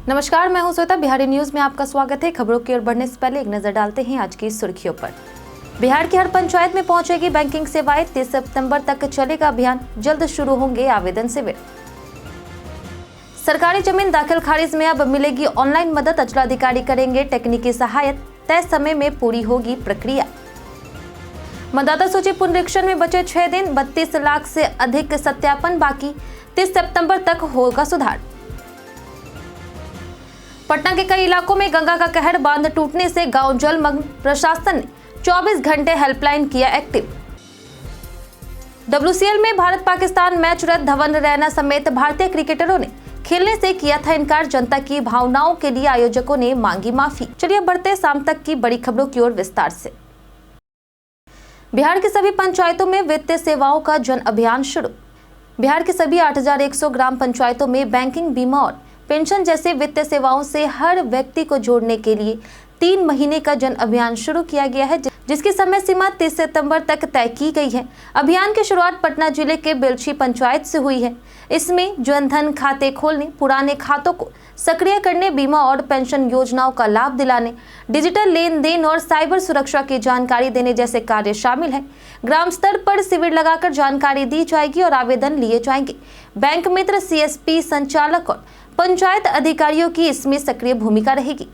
नमस्कार, मैं हूं श्वेता। बिहारी न्यूज में आपका स्वागत है। खबरों की ओर बढ़ने से पहले एक नजर डालते हैं आज की सुर्खियों पर। बिहार की हर पंचायत में पहुंचेगी बैंकिंग सेवाएं। 30 सितंबर तक चलेगा अभियान। जल्द शुरू होंगे आवेदन शिविर। सरकारी जमीन दाखिल खारिज में अब मिलेगी ऑनलाइन मदद। अंचलाधिकारी करेंगे तकनीकी सहायता। तय समय में पूरी होगी प्रक्रिया। मतदाता सूची पुनरीक्षण में बचे 6 दिन। 32 लाख से अधिक सत्यापन बाकी। 30 सितंबर तक होगा सुधार। पटना के कई इलाकों में गंगा का कहर। बांध टूटने से गांव जलमग्न। प्रशासन ने 24 घंटे हेल्पलाइन किया एक्टिव। WCL में भारत पाकिस्तान मैच रद्द। धवन, रैना समेत भारतीय क्रिकेटरों ने खेलने से किया था इनकार। जनता की भावनाओं के लिए आयोजकों ने मांगी माफी। चलिए बढ़ते शाम तक की बड़ी खबरों की ओर विस्तार से। बिहार की सभी पंचायतों में वित्तीय सेवाओं का जन अभियान शुरू। बिहार के सभी 8100 ग्राम पंचायतों में बैंकिंग, बीमा और पेंशन जैसे वित्तीय सेवाओं से हर व्यक्ति को जोड़ने के लिए 3 महीने का जन अभियान शुरू किया गया है, जिसकी समय सीमा 30 सितंबर तक तय की गई है। अभियान की शुरुआत पटना जिले के बेलछी पंचायत से हुई है। इसमें जनधन खाते खोलने, पुराने खातों को सक्रिय करने, बीमा और पेंशन योजनाओं का लाभ दिलाने, डिजिटल लेन देन और साइबर सुरक्षा की जानकारी देने जैसे कार्य शामिल हैं। ग्राम स्तर पर शिविर लगाकर जानकारी दी जाएगी और आवेदन लिए जाएंगे। बैंक मित्र, CSP, संचालक और पंचायत अधिकारियों की इसमें सक्रिय भूमिका रहेगी।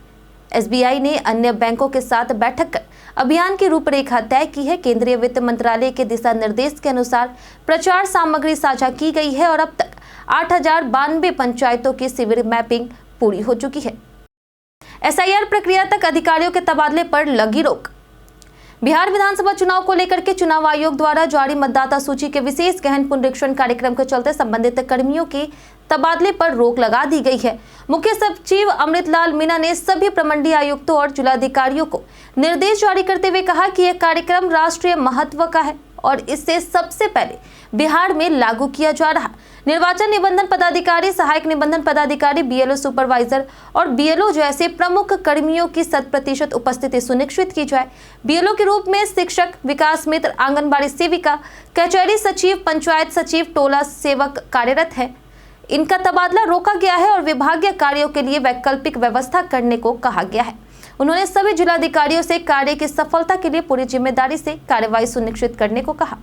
SBI ने अन्य बैंकों के साथ बैठक कर अभियान की रूपरेखा तय की है। केंद्रीय वित्त मंत्रालय के दिशा निर्देश के अनुसार प्रचार सामग्री साझा की गई है और अब तक 8092 पंचायतों की शिविर मैपिंग पूरी हो चुकी है। SIR प्रक्रिया तक अधिकारियों के तबादले पर लगी रोक। बिहार विधानसभा चुनाव को लेकर के चुनाव आयोग द्वारा जारी मतदाता सूची के विशेष गहन पुनरीक्षण कार्यक्रम के चलते संबंधित कर्मियों के तबादले पर रोक लगा दी गई है। मुख्य सचिव अमृतलाल मीणा ने सभी प्रमंडलीय आयुक्तों और जिलाधिकारियों को निर्देश जारी करते हुए कहा कि यह कार्यक्रम राष्ट्रीय महत्व का है और इससे सबसे पहले बिहार में लागू किया जा रहा। निर्वाचन निबंधन पदाधिकारी, सहायक निबंधन पदाधिकारी, BLO सुपरवाइजर और BLO जैसे प्रमुख कर्मियों की 100% उपस्थिति सुनिश्चित की जाए। BLO के रूप में शिक्षक, विकास मित्र, आंगनबाड़ी सेविका, कचहरी सचिव, पंचायत सचिव, टोला सेवक कार्यरत है। इनका तबादला रोका गया है और विभागीय कार्यों के लिए वैकल्पिक व्यवस्था करने को कहा गया है। उन्होंने सभी जिलाधिकारियों से कार्य की सफलता के लिए पूरी जिम्मेदारी से कार्यवाही सुनिश्चित करने को कहा।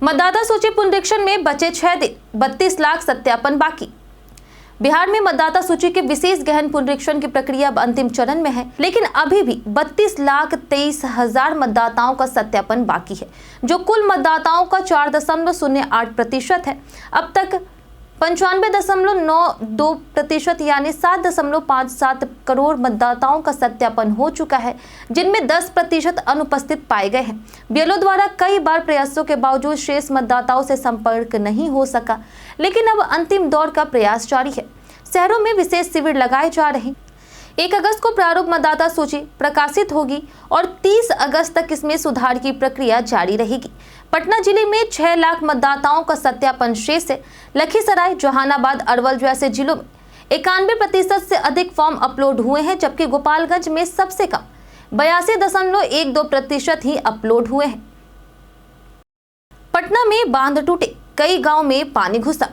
मतदाता सूची पुनरीक्षण में बचे 6 दिन। 32 लाख सत्यापन बाकी। बिहार में मतदाता सूची के विशेष गहन पुनरीक्षण की प्रक्रिया अब अंतिम चरण में है, लेकिन अभी भी 32,23,000 मतदाताओं का सत्यापन बाकी है, जो कुल मतदाताओं का 4.08% है। अब तक 95.92% यानी 7.57 करोड़ मतदाताओं का सत्यापन हो चुका है, जिनमें 10% अनुपस्थित पाए गए हैं। BLO द्वारा कई बार प्रयासों के बावजूद शेष मतदाताओं से संपर्क नहीं हो सका, लेकिन अब अंतिम दौर का प्रयास जारी है। शहरों में विशेष शिविर लगाए जा रहे हैं। 1 अगस्त को प्रारूप मतदाता सूची प्रकाशित होगी और 30 अगस्त तक इसमें सुधार की प्रक्रिया जारी रहेगी। पटना जिले में 6 लाख मतदाताओं का सत्यापन शेष है। लखीसराय, जहानाबाद, अरवल जैसे जिलों में 91% से अधिक फॉर्म अपलोड हुए हैं, जबकि गोपालगंज में सबसे कम 82.12% ही अपलोड हुए हैं। पटना में बांध टूटे, कई गांव में पानी घुसा।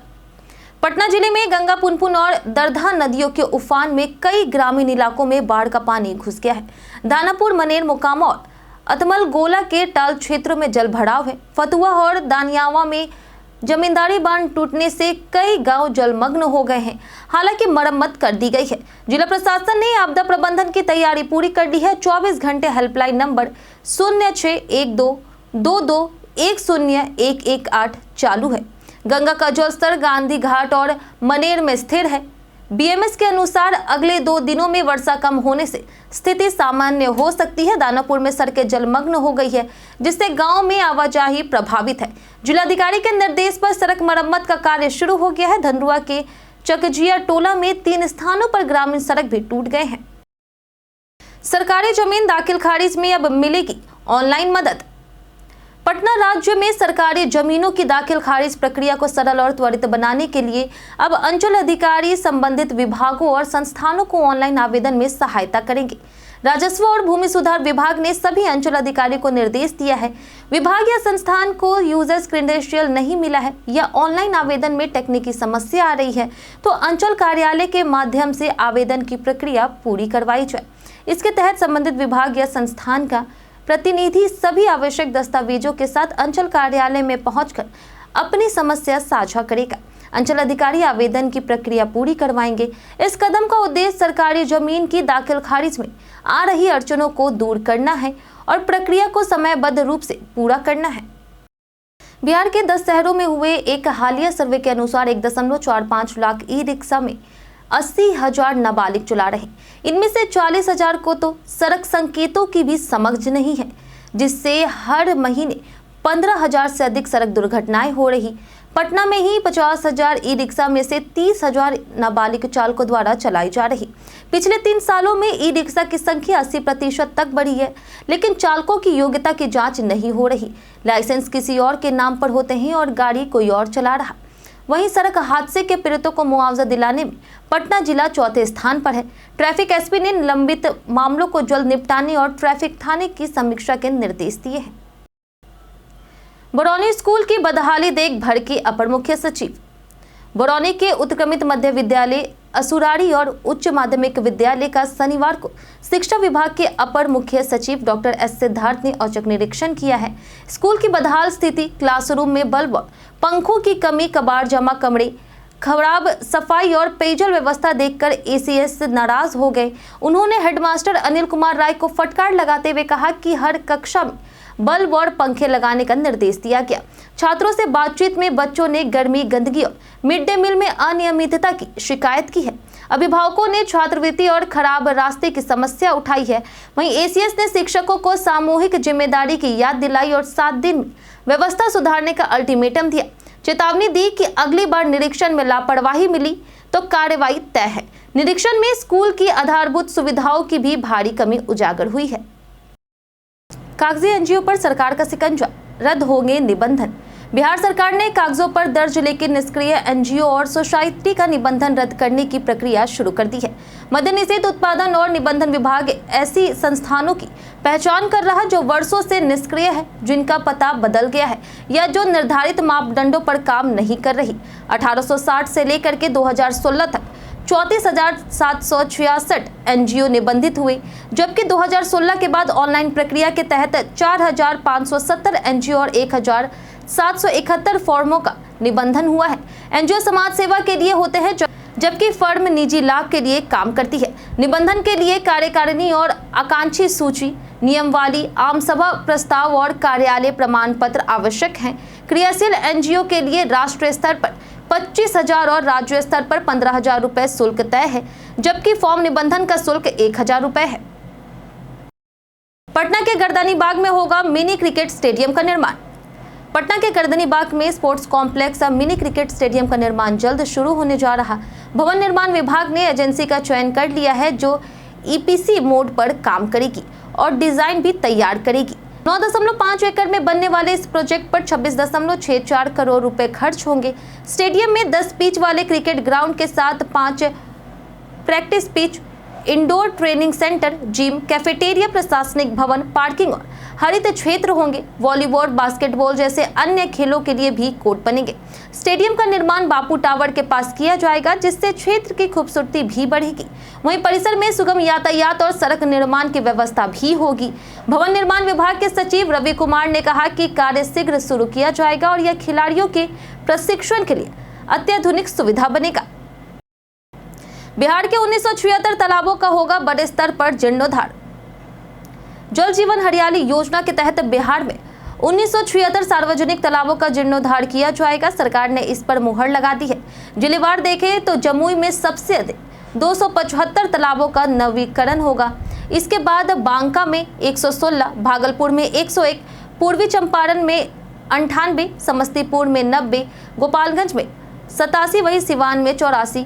पटना जिले में गंगा, पुनपुन और दरधा नदियों के उफान में कई ग्रामीण इलाकों में बाढ़ का पानी घुस गया है। दानापुर, मनेर, मोकामा और अतमल गोला के टाल क्षेत्रों में जल भराव है। फतुहा और दानियावा में जमींदारी बांध टूटने से कई गांव जलमग्न हो गए हैं। हालांकि मरम्मत कर दी गई है। जिला प्रशासन ने आपदा प्रबंधन की तैयारी पूरी कर ली है। 24 घंटे हेल्पलाइन नंबर 061222101118 चालू है। गंगा का जलस्तर गांधी घाट और मनेर में स्थिर है। BMS के अनुसार अगले 2 दिनों में वर्षा कम होने से स्थिति सामान्य हो सकती है। दानापुर में सड़कें जलमग्न हो गई है, जिससे गांव में आवाजाही प्रभावित है। जिलाधिकारी के निर्देश पर सड़क मरम्मत का कार्य शुरू हो गया है। धनरुआ के चकजिया टोला में 3 स्थानों पर ग्रामीण सड़क भी टूट गए हैं। सरकारी जमीन दाखिल खारिज में अब मिलेगी ऑनलाइन मदद। पटना राज्य में सरकारी जमीनों की दाखिल खारिज प्रक्रिया को सरल और त्वरित बनाने के लिए अब अंचल अधिकारी संबंधित विभागों और संस्थानों को ऑनलाइन आवेदन में सहायता करेंगे। राजस्व और भूमि सुधार विभाग ने सभी अंचल अधिकारी को निर्देश दिया है। विभाग या संस्थान को यूजर्स क्रेडेंशियल नहीं मिला है या ऑनलाइन आवेदन में तकनीकी समस्या आ रही है तो अंचल कार्यालय के माध्यम से आवेदन की प्रक्रिया पूरी करवाई जाए। इसके तहत संबंधित विभाग या संस्थान का प्रतिनिधि सभी आवश्यक दस्तावेजों के साथ अंचल कार्यालय में पहुंचकर अपनी समस्या साझा करेगा। अंचल अधिकारी आवेदन की प्रक्रिया पूरी करवाएंगे। इस कदम का उद्देश्य सरकारी जमीन की दाखिल खारिज में आ रही अड़चनों को दूर करना है और प्रक्रिया को समयबद्ध रूप से पूरा करना है। बिहार के 10 शहरों में हुए एक हालिया सर्वे के अनुसार 1.45 लाख ई रिक्शा में 80,000 नाबालिग चला रहे। इनमें से 40,000 को तो सड़क संकेतों की भी समझ नहीं है, जिससे हर महीने 15,000 से अधिक सड़क दुर्घटनाएं हो रही। पटना में ही 50,000 ई रिक्शा में से 30,000 नाबालिग चालकों द्वारा चलाई जा रही। पिछले 3 सालों में ई रिक्शा की संख्या 80% तक बढ़ी है, लेकिन चालकों की योग्यता की जांच नहीं हो रही। लाइसेंस किसी और के नाम पर होते हैं और गाड़ी कोई और चला रहा। वहीं सड़क हादसे के पीड़ितों को मुआवजा दिलाने में पटना जिला चौथे स्थान पर है। ट्रैफिक एसपी ने लंबित मामलों को जल्द निपटाने और ट्रैफिक थाने की समीक्षा के निर्देश दिए हैं। बरौनी स्कूल की बदहाली देख भड़के अपर मुख्य सचिव। बरौनी के उत्क्रमित मध्य विद्यालय असुरारी और उच्च माध्यमिक विद्यालय का शनिवार को शिक्षा विभाग के अपर मुख्य सचिव डॉक्टर एस सिद्धार्थ ने औचक निरीक्षण किया है। स्कूल की बदहाल स्थिति, क्लासरूम में बल्ब और पंखों की कमी, कबाड़ जमा कमरे, खराब सफाई और पेयजल व्यवस्था देखकर एसीएस नाराज हो गए। उन्होंने हेडमास्टर अनिल कुमार राय को फटकार लगाते हुए कहा कि हर कक्षा में बल्ब और पंखे लगाने का निर्देश दिया गया। छात्रों से बातचीत में बच्चों ने गर्मी, गंदगी और मिड डे मील में अनियमितता की शिकायत की है। अभिभावकों ने छात्रवृत्ति और खराब रास्ते की समस्या उठाई है। वहीं एसीएस ने शिक्षकों को सामूहिक जिम्मेदारी की याद दिलाई और 7 दिन में व्यवस्था सुधारने का अल्टीमेटम दिया। चेतावनी दी कि अगली बार निरीक्षण में लापरवाही मिली तो कार्रवाई तय है। निरीक्षण में स्कूल की आधारभूत सुविधाओं की भी भारी कमी उजागर हुई है। कागजी एनजीओ पर सरकार का शिकंजा, रद्द होंगे निबंधन। बिहार सरकार ने कागजों पर दर्ज लेकिन निष्क्रिय एनजीओ और सोसाइटी का निबंधन रद्द करने की प्रक्रिया शुरू कर दी है। मद्य निषेध उत्पादन और निबंधन विभाग ऐसी संस्थानों की पहचान कर रहा जो वर्षों से निष्क्रिय है, जिनका पता बदल गया है या जो निर्धारित मापदंडों पर काम नहीं कर रही। 1860 से लेकर के 2016 तक 34,766 एनजीओ निबंधित हुए, जबकि 2016 के बाद ऑनलाइन प्रक्रिया के तहत 4,570 एनजीओ और 1,771 फॉर्मों का निबंधन हुआ है। एनजीओ समाज सेवा के लिए होते हैं, जबकि फर्म निजी लाभ के लिए काम करती है। निबंधन के लिए कार्यकारिणी और आकांक्षी सूची, नियमावली, आम सभा प्रस्ताव और कार्यालय प्रमाण पत्र आवश्यक हैं। क्रियाशील एनजीओ के लिए राष्ट्रीय स्तर पर 25,000 और राज्य स्तर पर 15,000 रुपए शुल्क तय है, जबकि फॉर्म निबंधन का शुल्क 1,000 रुपए है। पटना के गर्दनीबाग में होगा मिनी क्रिकेट स्टेडियम का निर्माण। पटना के गर्दनीबाग में sports complex mini cricket stadium का निर्माण जल्द शुरू होने जा रहा। भवन निर्माण विभाग ने एजेंसी का चयन कर लिया है जो ईपीसी मोड पर काम करेगी और डिजाइन भी तैयार करेगी। 9.5 एकड़ में बनने वाले इस प्रोजेक्ट पर 26.64 करोड़ रुपए खर्च होंगे। स्टेडियम में 10 पिच वाले क्रिकेट ग्राउंड के साथ 5 practice pitch, indoor training centre, gym, cafeteria, प्रशासनिक भवन, पार्किंग और हरित क्षेत्र होंगे। वॉलीबॉल, बास्केटबॉल जैसे अन्य खेलों के लिए भी कोर्ट बनेंगे। स्टेडियम का निर्माण बापू टावर के पास किया जाएगा, जिससे क्षेत्र की खूबसूरती भी बढ़ेगी। वहीं परिसर में सुगम यातायात और सड़क निर्माण की व्यवस्था भी होगी। भवन निर्माण विभाग के सचिव रवि कुमार ने कहा कि कार्य शीघ्र शुरू किया जाएगा और यह खिलाड़ियों के प्रशिक्षण के लिए अत्याधुनिक सुविधा बनेगा। बिहार के 1976 तालाबों का होगा बड़े स्तर पर जीर्णोद्धार। जल जीवन हरियाली योजना के तहत बिहार में 1976 सार्वजनिक तालाबों का जीर्णोद्धार किया जाएगा। सरकार ने इस पर मुहर लगा दी है। जिलेवार देखें तो जमुई में सबसे अधिक 275 तालाबों का नवीकरण होगा। इसके बाद बांका में 116, भागलपुर में 101, पूर्वी चंपारण में 98, समस्तीपुर में 90, गोपालगंज में 87, वही सिवान में 84,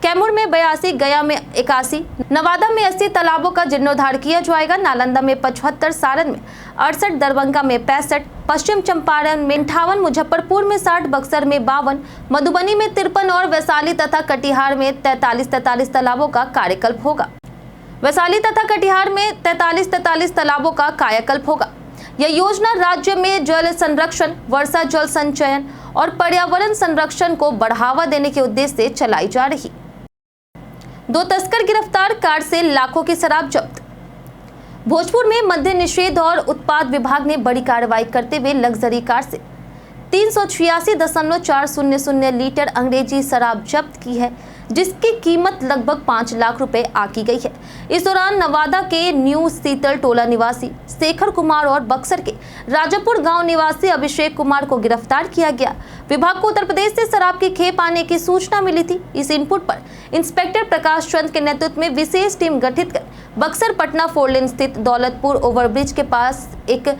कैमूर में 82, गया में 81, नवादा में 80 तालाबों का जीर्णोद्धार किया जाएगा। नालंदा में 75, सारण में 68, दरभंगा में 65, पश्चिम चंपारण में 58, मुजफ्फरपुर में 60, बक्सर में 52, मधुबनी में 53 और वैशाली तथा कटिहार में 43 तालाबों का कार्यकल्प होगा। वैशाली तथा कटिहार में 43 तालाबों का कायाकल्प होगा। यह योजना राज्य में जल संरक्षण, वर्षा जल संचयन और पर्यावरण संरक्षण को बढ़ावा देने के उद्देश्य से चलाई जा रही। 2 तस्कर गिरफ्तार, कार से लाखों की शराब जब्त। भोजपुर में मद्य निषेध और उत्पाद विभाग ने बड़ी कार्रवाई करते हुए लग्जरी कार से 386.400 लीटर अंग्रेजी शराब जब्त की है, जिसकी कीमत लगभग 5 लाख रुपए आकी गई है। इस दौरान नवादा के न्यू सीतल टोला निवासी शेखर कुमार और बक्सर के राजापुर गांव निवासी अभिषेक कुमार को गिरफ्तार किया गया। विभाग को उत्तर प्रदेश से शराब की खेप आने की सूचना मिली थी। इस इनपुट पर इंस्पेक्टर प्रकाश चंद के नेतृत्व में विशेष टीम गठित कर बक्सर पटना 4 लेन स्थित दौलतपुर ओवरब्रिज के पास एक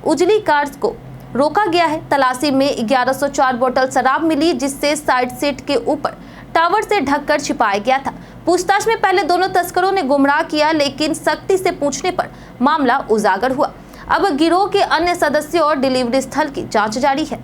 उजली कार को रोका गया है। तलाशी में 1104 बोतल शराब मिली, जिससे साइड सीट के ऊपर टावर से ढककर छिपाया गया था। पूछताछ में पहले दोनों तस्करों ने गुमराह किया, लेकिन सख्ती से पूछने पर मामला उजागर हुआ। अब गिरोह के अन्य सदस्यों और डिलीवरी स्थल की जांच जारी है।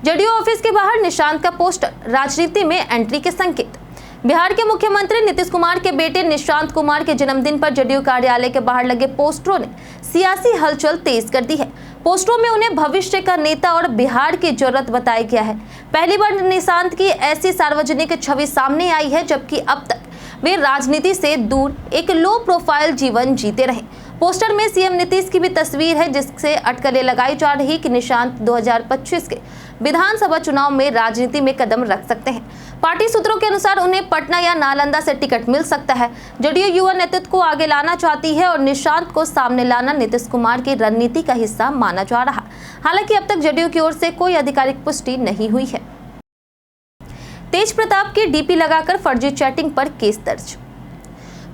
जदयू ऑफिस के बाहर निशांत का पोस्टर, राजनीति में एंट्री के संकेत। बिहार के मुख्यमंत्री नीतीश कुमार के बेटे निशांत कुमार के जन्मदिन पर जदयू कार्यालय के बाहर लगे पोस्टरों ने सियासी हलचल तेज कर दी है। पोस्टरों में उन्हें भविष्य का नेता और बिहार की जरूरत बताया गया है। पहली बार निशांत की ऐसी सार्वजनिक छवि सामने आई है, जबकि अब तक वे राजनीति से दूर एक लो प्रोफाइल जीवन जीते रहे। पोस्टर में सीएम नीतीश की भी तस्वीर है, जिससे अटकलें लगाई जा रही कि निशांत 2025 के विधानसभा चुनाव में राजनीति में कदम रख सकते हैं। पार्टी सूत्रों के अनुसार उन्हें पटना या नालंदा से टिकट मिल सकता है। जदयू युवा नेतृत्व को आगे लाना चाहती है और निशांत को सामने लाना नीतीश कुमार की रणनीति का हिस्सा माना जा रहा। हालांकि अब तक जदयू की ओर से कोई आधिकारिक पुष्टि नहीं हुई है। तेज प्रताप की डीपी लगाकर फर्जी चैटिंग पर केस दर्ज।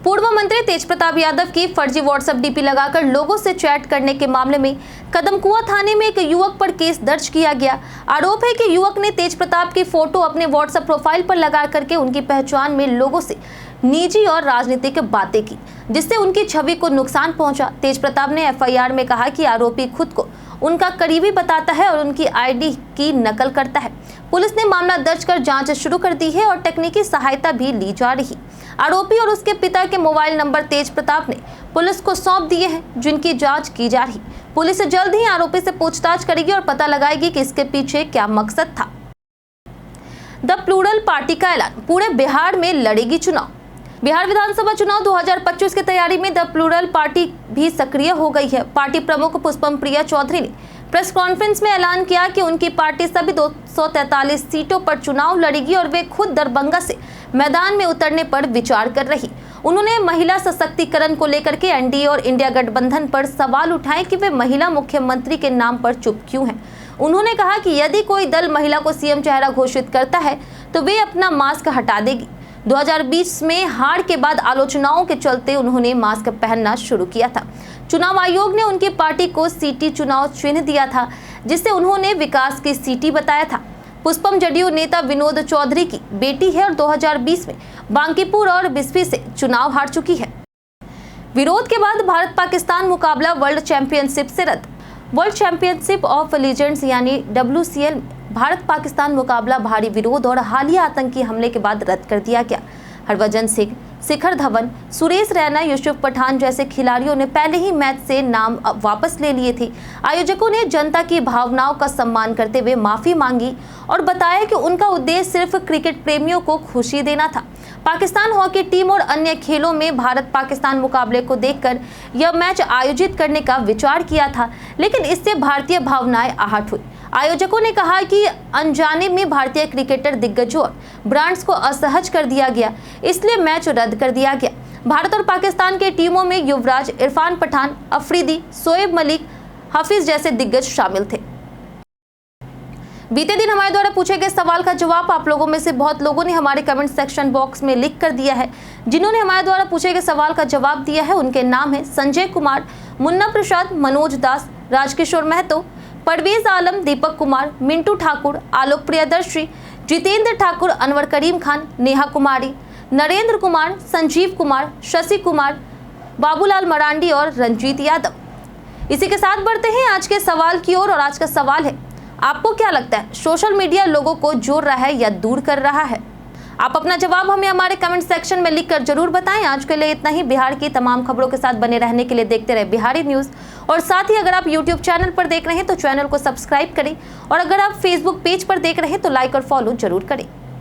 पूर्व मंत्री तेज प्रताप यादव की फर्जी व्हाट्सएप डीपी लगाकर लोगों से चैट करने के मामले में कदमकुआं थाने में एक युवक पर केस दर्ज किया गया। आरोप है कि युवक ने तेज प्रताप की फोटो अपने व्हाट्सएप प्रोफाइल पर लगा करके उनकी पहचान में लोगों से निजी और राजनीतिक बातें की, जिससे उनकी छवि को नुकसान पहुंचा। तेज प्रताप ने एफआईआर में कहा कि आरोपी खुद को उनका करीबी बताता है और उनकी आईडी की नकल करता है। पुलिस ने मामला दर्ज कर जांच शुरू कर दी है और तकनीकी सहायता भी ली जा रही। आरोपी और उसके पिता के मोबाइल नंबर तेज प्रताप ने पुलिस को सौंप दिए हैं, जिनकी जांच की जा रही। पुलिस जल्द ही आरोपी से पूछताछ करेगी और पता लगाएगी कि इसके पीछे क्या मकसद था। द प्लूरल पार्टी का ऐलान, पूरे बिहार में लड़ेगी चुनाव। बिहार विधानसभा चुनाव 2025 की तैयारी में द प्लूरल पार्टी भी सक्रिय हो गई है। पार्टी प्रमुख पुष्पम प्रिया चौधरी ने प्रेस कॉन्फ्रेंस में ऐलान किया कि उनकी पार्टी सभी 243 सीटों पर चुनाव लड़ेगी और वे खुद दरभंगा से मैदान में उतरने पर विचार कर रही। उन्होंने महिला सशक्तिकरण को लेकर के एनडीए और इंडिया गठबंधन पर सवाल उठाए कि वे महिला मुख्यमंत्री के नाम पर चुप क्यों हैं। उन्होंने कहा कि यदि कोई दल महिला को सीएम चेहरा घोषित करता है तो वे अपना मास्क हटा देगी। 2020 में हार के बाद आलोचनाओं के चलते उन्होंने मास्क पहनना शुरू किया था। चुनाव आयोग ने उनकी पार्टी को सीटी चुनाव चिन्ह दिया था, जिसे उन्होंने विकास की सीटी बताया था। पुष्पम जदयू नेता विनोद चौधरी की बेटी है और 2020 में बांकीपुर और बिस्फी से चुनाव हार चुकी है। विरोध के बाद भारत पाकिस्तान मुकाबला वर्ल्ड चैंपियनशिप से रद्द। वर्ल्ड चैंपियनशिप ऑफ लीजेंड्स यानी WCL में भारत पाकिस्तान मुकाबला भारी विरोध और हालिया आतंकी हमले के बाद रद्द कर दिया गया। हरभजन सिंह, शिखर धवन, सुरेश रैना, यूसुफ पठान जैसे खिलाड़ियों ने पहले ही मैच से नाम वापस ले लिए थे। आयोजकों ने जनता की भावनाओं का सम्मान करते हुए माफी मांगी और बताया कि उनका उद्देश्य सिर्फ क्रिकेट प्रेमियों को खुशी देना था। पाकिस्तान हॉकी टीम और अन्य खेलों में भारत पाकिस्तान मुकाबले को देखकर यह मैच आयोजित करने का विचार किया था, लेकिन इससे भारतीय भावनाएं आहत हुई। आयोजकों ने कहा कि अनजाने में भारतीय क्रिकेटर दिग्गजों और ब्रांड्स को असहज कर दिया गया, इसलिए मैच रद्द कर दिया गया। भारत और पाकिस्तान के टीमों में युवराज, इरफान पठान, अफरीदी, शोएब मलिक, हफीज जैसे दिग्गज शामिल थे। बीते दिन हमारे द्वारा पूछे गए सवाल का जवाब आप लोगों में से बहुत लोगों ने हमारे कमेंट सेक्शन बॉक्स में लिख कर दिया है। जिन्होंने हमारे द्वारा पूछे गए सवाल का जवाब दिया है उनके नाम है संजय कुमार, मुन्ना प्रसाद, मनोज दास, राजकिशोर महतो, परवेज आलम, दीपक कुमार, मिंटू ठाकुर, आलोक प्रियदर्शी, जितेंद्र ठाकुर, अनवर करीम खान, नेहा कुमारी, नरेंद्र कुमार, संजीव कुमार, शशि कुमार, बाबूलाल मरांडी और रंजीत यादव। इसी के साथ बढ़ते हैं आज के सवाल की ओर और आज का सवाल है, आपको क्या लगता है सोशल मीडिया लोगों को जोड़ रहा है या दूर कर रहा है? आप अपना जवाब हमें हमारे कमेंट सेक्शन में लिखकर जरूर बताएं। आज के लिए इतना ही। बिहार की तमाम खबरों के साथ बने रहने के लिए देखते रहे बिहारी न्यूज़। और साथ ही अगर आप यूट्यूब चैनल पर देख रहे हैं तो चैनल को सब्सक्राइब करें, और अगर आप फेसबुक पेज पर देख रहे हैं तो लाइक और फॉलो जरूर करें।